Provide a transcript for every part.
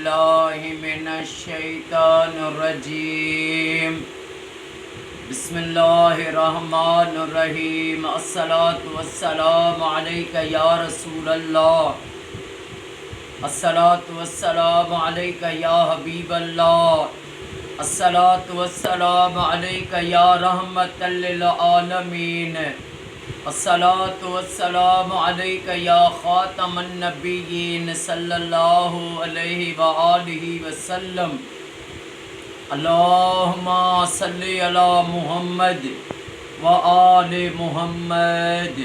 باللہ من الشیطان الرجیم بسم اللہ الرحمن الرحیم الصلاۃ والسلام علیک یا رسول اللہ الصلاۃ والسلام علیک یا حبیب اللہ الصلاۃ والسلام علیک یا رحمت للعالمین الصلاۃ والسلام علیک یا خاتم النبیین صلی اللہ علیہ وآلہ وسلم اللہم صلی علی محمد وآل محمد۔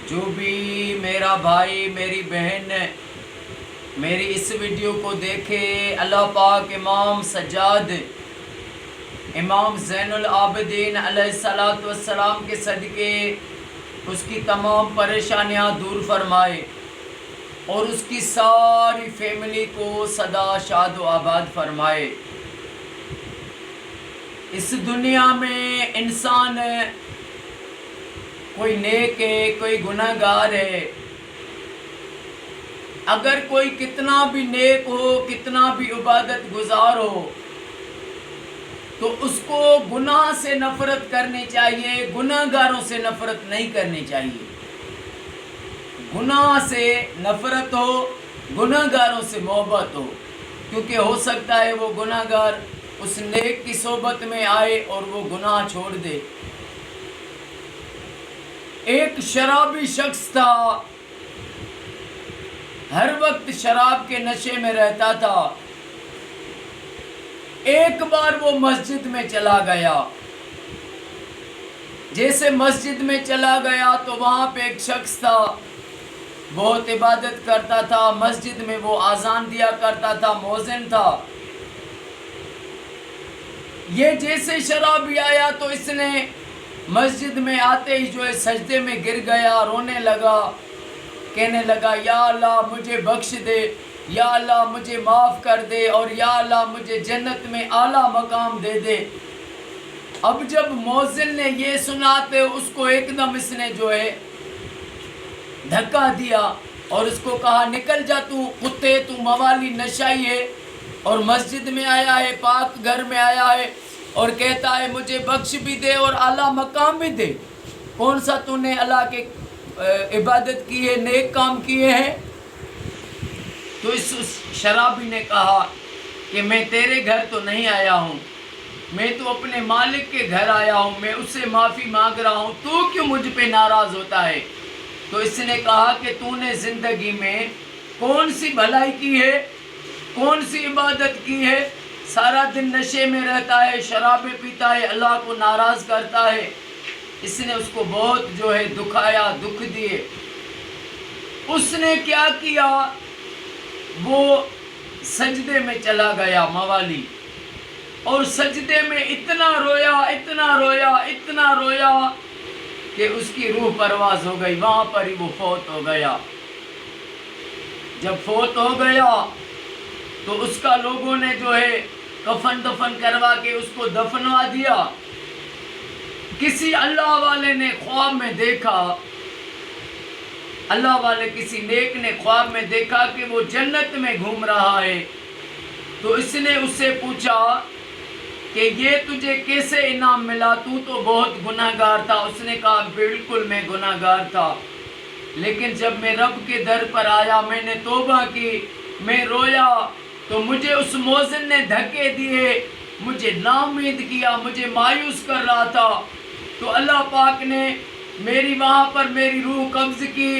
جو بھی میرا بھائی میری بہن میری اس ویڈیو کو دیکھے، اللہ پاک امام سجاد امام زین العابدین علیہ السلام کے صدقے اس کی تمام پریشانیاں دور فرمائے اور اس کی ساری فیملی کو سدا شاد و آباد فرمائے۔ اس دنیا میں انسان کوئی نیک ہے، کوئی گناہ گار ہے۔ اگر کوئی کتنا بھی نیک ہو، کتنا بھی عبادت گزار ہو، تو اس کو گناہ سے نفرت کرنی چاہیے، گناہ گاروں سے نفرت نہیں کرنی چاہیے۔ گناہ سے نفرت ہو، گناہ گاروں سے محبت ہو، کیونکہ ہو سکتا ہے وہ گناہ گار اس نیک کی صحبت میں آئے اور وہ گناہ چھوڑ دے۔ ایک شرابی شخص تھا، ہر وقت شراب کے نشے میں رہتا تھا۔ ایک بار وہ مسجد میں چلا گیا۔ جیسے مسجد میں چلا گیا تو وہاں پہ ایک شخص تھا، بہت عبادت کرتا تھا، مسجد میں وہ اذان دیا کرتا تھا، مؤذن تھا۔ یہ جیسے شرابی آیا تو اس نے مسجد میں آتے ہی جو ہے سجدے میں گر گیا، رونے لگا، کہنے لگا یا اللہ مجھے بخش دے، یا اللہ مجھے معاف کر دے، اور یا اللہ مجھے جنت میں اعلیٰ مقام دے دے۔ اب جب مؤذن نے یہ سنا تو اس کو ایک دم اس نے جو ہے دھکا دیا اور اس کو کہا نکل جا تو کتے، تو موالی نشائی ہے اور مسجد میں آیا ہے، پاک گھر میں آیا ہے اور کہتا ہے مجھے بخش بھی دے اور اعلیٰ مقام بھی دے۔ کون سا تو نے اللہ کے عبادت کی ہے، نیک کام کیے ہیں؟ تو اس شرابی نے کہا کہ میں تیرے گھر تو نہیں آیا ہوں، میں تو اپنے مالک کے گھر آیا ہوں، میں اس سے معافی مانگ رہا ہوں، تو کیوں مجھ پہ ناراض ہوتا ہے؟ تو اس نے کہا کہ تو نے زندگی میں کون سی بھلائی کی ہے، کون سی عبادت کی ہے؟ سارا دن نشے میں رہتا ہے، شرابیں پیتا ہے، اللہ کو ناراض کرتا ہے۔ اس نے اس کو بہت جو ہے دکھایا، دکھ دیے۔ اس نے کیا کیا؟ وہ سجدے میں چلا گیا موالی، اور سجدے میں اتنا رویا، اتنا رویا، اتنا رویا کہ اس کی روح پرواز ہو گئی، وہاں پر ہی وہ فوت ہو گیا۔ جب فوت ہو گیا تو اس کا لوگوں نے جو ہے کفن دفن کروا کے اس کو دفنوا دیا۔ کسی اللہ والے نے خواب میں دیکھا، اللہ والے کسی نیک نے خواب میں دیکھا کہ وہ جنت میں گھوم رہا ہے۔ تو اس نے اس سے پوچھا کہ یہ تجھے کیسے انعام ملا، تو بہت گناہ گار تھا۔ اس نے کہا بالکل میں گناہ گار تھا، لیکن جب میں رب کے در پر آیا، میں نے توبہ کی، میں رویا، تو مجھے اس مؤذن نے دھکے دیے، مجھے ناامید کیا، مجھے مایوس کر رہا تھا۔ تو اللہ پاک نے میری وہاں پر میری روح قبض کی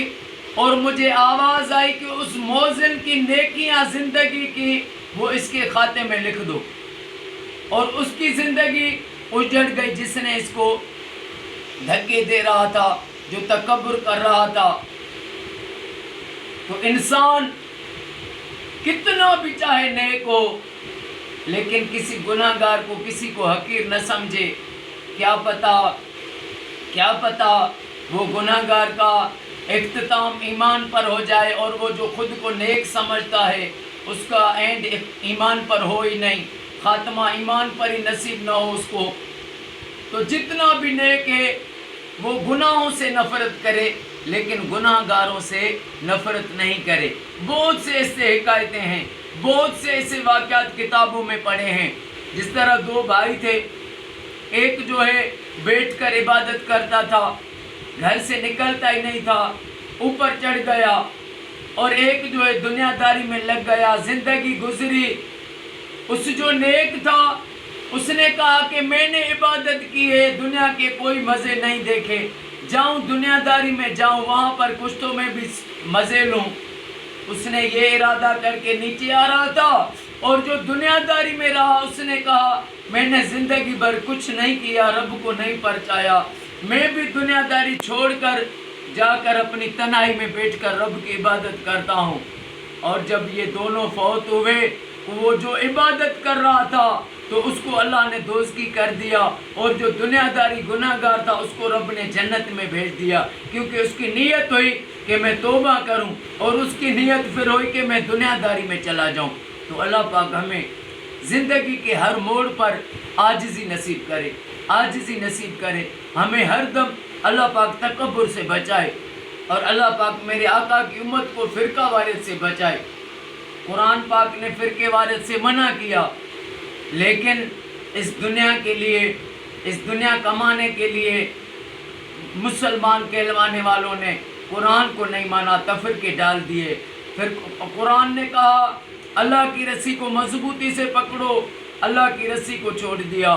اور مجھے آواز آئی کہ اس مؤذن کی نیکیاں زندگی کی وہ اس کے کھاتے میں لکھ دو، اور اس کی زندگی اجڑ گئی جس نے اس کو دھکے دے رہا تھا، جو تکبر کر رہا تھا۔ تو انسان کتنا بھی چاہے نیک ہو، لیکن کسی گناہ گار کو، کسی کو حقیر نہ سمجھے۔ کیا پتا وہ گناہ گار کا اختتام ایمان پر ہو جائے، اور وہ جو خود کو نیک سمجھتا ہے اس کا اینڈ ایمان پر ہو ہی نہیں، خاتمہ ایمان پر ہی نصیب نہ ہو اس کو۔ تو جتنا بھی نیک ہے وہ گناہوں سے نفرت کرے، لیکن گناہ گاروں سے نفرت نہیں کرے۔ بہت سے ایسے حکایتیں ہیں بہت سے ایسے واقعات کتابوں میں پڑھے ہیں، جس طرح دو بھائی تھے، ایک جو ہے بیٹھ کر عبادت کرتا تھا، گھر سے نکلتا ہی نہیں تھا، اوپر چڑھ گیا، اور ایک جو ہے دنیا داری میں لگ گیا، زندگی گزری۔ اس جو نیک تھا اس نے کہا کہ میں نے عبادت کی ہے، دنیا کے کوئی مزے نہیں دیکھے، جاؤں دنیا داری میں جاؤں، وہاں پر کچھ تو میں بھی مزے لوں۔ اس نے یہ ارادہ کر کے نیچے آ رہا تھا، اور جو دنیا داری میں رہا اس نے کہا میں نے زندگی بھر کچھ نہیں کیا، رب کو نہیں پرچایا، میں بھی دنیا داری چھوڑ کر جا کر اپنی تنہائی میں بیٹھ کر رب کی عبادت کرتا ہوں۔ اور جب یہ دونوں فوت ہوئے، وہ جو عبادت کر رہا تھا تو اس کو اللہ نے دوزخی کر دیا، اور جو دنیا داری گناہ گار تھا اس کو رب نے جنت میں بھیج دیا، کیونکہ اس کی نیت ہوئی کہ میں توبہ کروں، اور اس کی نیت پھر ہوئی کہ میں دنیا داری میں چلا جاؤں۔ تو اللہ پاک ہمیں زندگی کے ہر موڑ پر عاجزی نصیب کرے، عاجزی نصیب کرے، ہمیں ہر دم اللہ پاک تکبر سے بچائے، اور اللہ پاک میرے آقا کی امت کو فرقہ وارث سے بچائے۔ قرآن پاک نے فرقے وارث سے منع کیا، لیکن اس دنیا کے لیے، اس دنیا کمانے کے لیے مسلمان کہلوانے والوں نے قرآن کو نہیں مانا، تفرقے ڈال دیے۔ پھر قرآن نے کہا اللہ کی رسی کو مضبوطی سے پکڑو، اللہ کی رسی کو چھوڑ دیا۔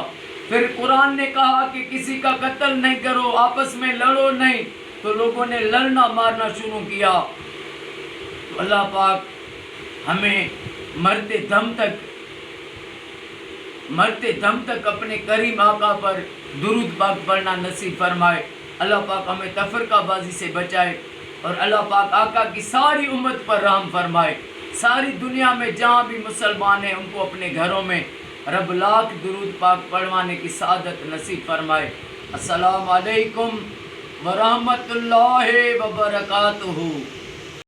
پھر قرآن نے کہا کہ کسی کا قتل نہیں کرو، آپس میں لڑو نہیں، تو لوگوں نے لڑنا مارنا شروع کیا۔ تو اللہ پاک ہمیں مرتے دم تک اپنے کریم آقا پر درود پاک پڑھنا نصیب فرمائے۔ اللہ پاک ہمیں تفرقہ بازی سے بچائے، اور اللہ پاک آقا کی ساری امت پر رحم فرمائے۔ ساری دنیا میں جہاں بھی مسلمان ہیں ان کو اپنے گھروں میں رب لاکھ درود پاک پڑھوانے کی سعادت نصیب فرمائے۔ السلام علیکم ورحمۃ اللہ وبرکاتہ۔